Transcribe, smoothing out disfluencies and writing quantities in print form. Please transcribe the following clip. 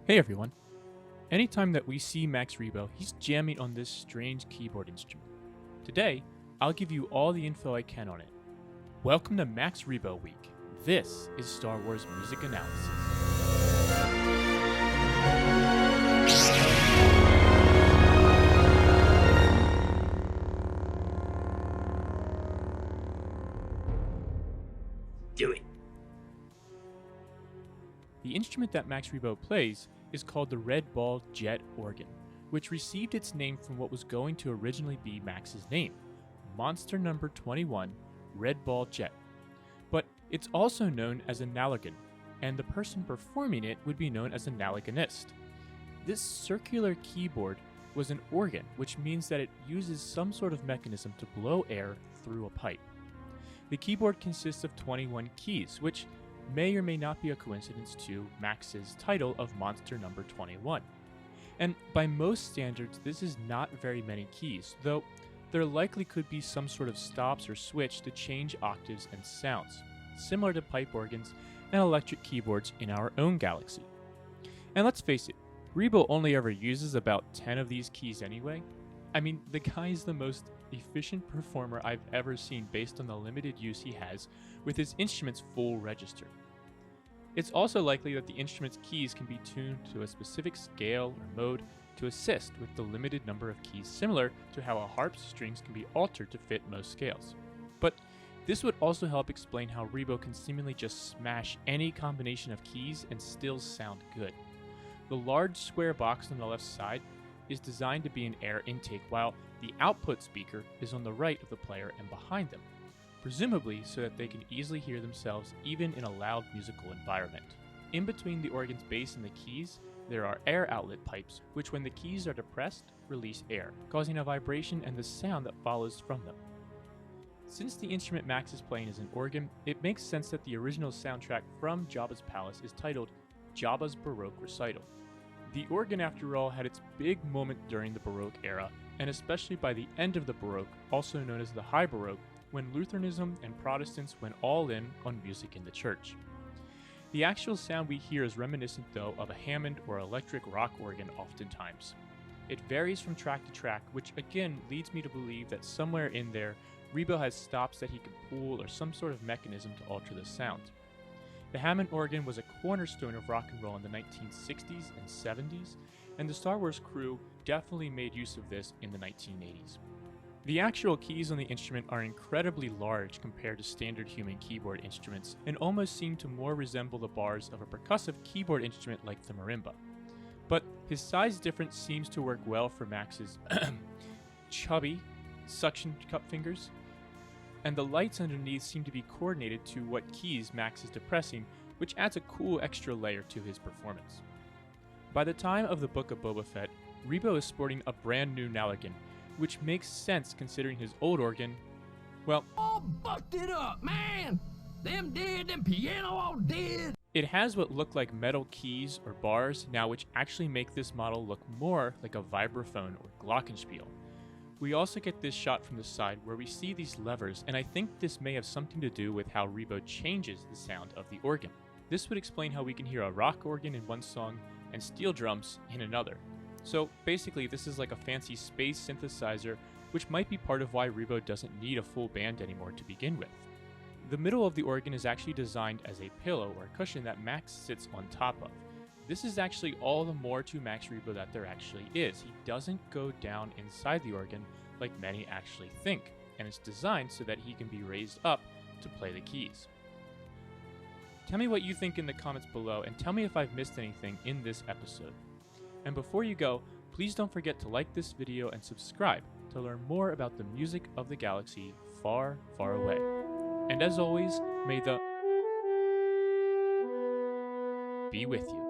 Hey everyone. Anytime that we see Max Rebo, he's jamming on this strange keyboard instrument. Today, I'll give you all the info I can on it. Welcome to Max Rebo Week. This is Star Wars Music Analysis. Do it. The instrument that Max Rebo plays is called the Red Ball Jett Organ, which received its name from what was going to originally be Max's name, Monster Number 21, Red Ball Jett. But it's also known as a Narlargon, and the person performing it would be known as a Narlargonist. This circular keyboard was an organ, which means that it uses some sort of mechanism to blow air through a pipe. The keyboard consists of 21 keys, which may or may not be a coincidence to Max's title of Monster Number 21. And by most standards, this is not very many keys, though there likely could be some sort of stops or switch to change octaves and sounds, similar to pipe organs and electric keyboards in our own galaxy. And let's face it, Rebo only ever uses about 10 of these keys anyway. I mean, the guy is the most efficient performer I've ever seen based on the limited use he has with his instrument's full register. It's also likely that the instrument's keys can be tuned to a specific scale or mode to assist with the limited number of keys, similar to how a harp's strings can be altered to fit most scales. But this would also help explain how Rebo can seemingly just smash any combination of keys and still sound good. The large square box on the left side is designed to be an air intake, while the output speaker is on the right of the player and behind them, presumably so that they can easily hear themselves even in a loud musical environment. In between the organ's bass and the keys, there are air outlet pipes, which when the keys are depressed, release air, causing a vibration and the sound that follows from them. Since the instrument Max is playing is an organ, it makes sense that the original soundtrack from Jabba's palace is titled Jabba's Baroque Recital. The organ, after all, had its big moment during the Baroque era, and especially by the end of the Baroque, also known as the High Baroque, when Lutheranism and Protestants went all in on music in the church. The actual sound we hear is reminiscent, though, of a Hammond or electric rock organ oftentimes. It varies from track to track, which again leads me to believe that somewhere in there, Rebo has stops that he can pull or some sort of mechanism to alter the sound. The Hammond organ was a cornerstone of rock and roll in the 1960s and 70s, and the Star Wars crew definitely made use of this in the 1980s. The actual keys on the instrument are incredibly large compared to standard human keyboard instruments, and almost seem to more resemble the bars of a percussive keyboard instrument like the marimba. But his size difference seems to work well for Max's chubby suction cup fingers, and the lights underneath seem to be coordinated to what keys Max is depressing, which adds a cool extra layer to his performance. By the time of the Book of Boba Fett, Rebo is sporting a brand new Narlargon, which makes sense considering his old organ, well, All busted up, man! Them piano all dead! It has what look like metal keys or bars now, which actually make this model look more like a vibraphone or glockenspiel. We also get this shot from the side where we see these levers, and I think this may have something to do with how Rebo changes the sound of the organ. This would explain how we can hear a rock organ in one song and steel drums in another. So basically, this is like a fancy space synthesizer, which might be part of why Rebo doesn't need a full band anymore to begin with. The middle of the organ is actually designed as a pillow or a cushion that Max sits on top of. This is actually all the more to Max Rebo that there actually is. He doesn't go down inside the organ like many actually think, and it's designed so that he can be raised up to play the keys. Tell me what you think in the comments below, and tell me if I've missed anything in this episode. And before you go, please don't forget to like this video and subscribe to learn more about the music of the galaxy far, far away. And as always, may the be with you.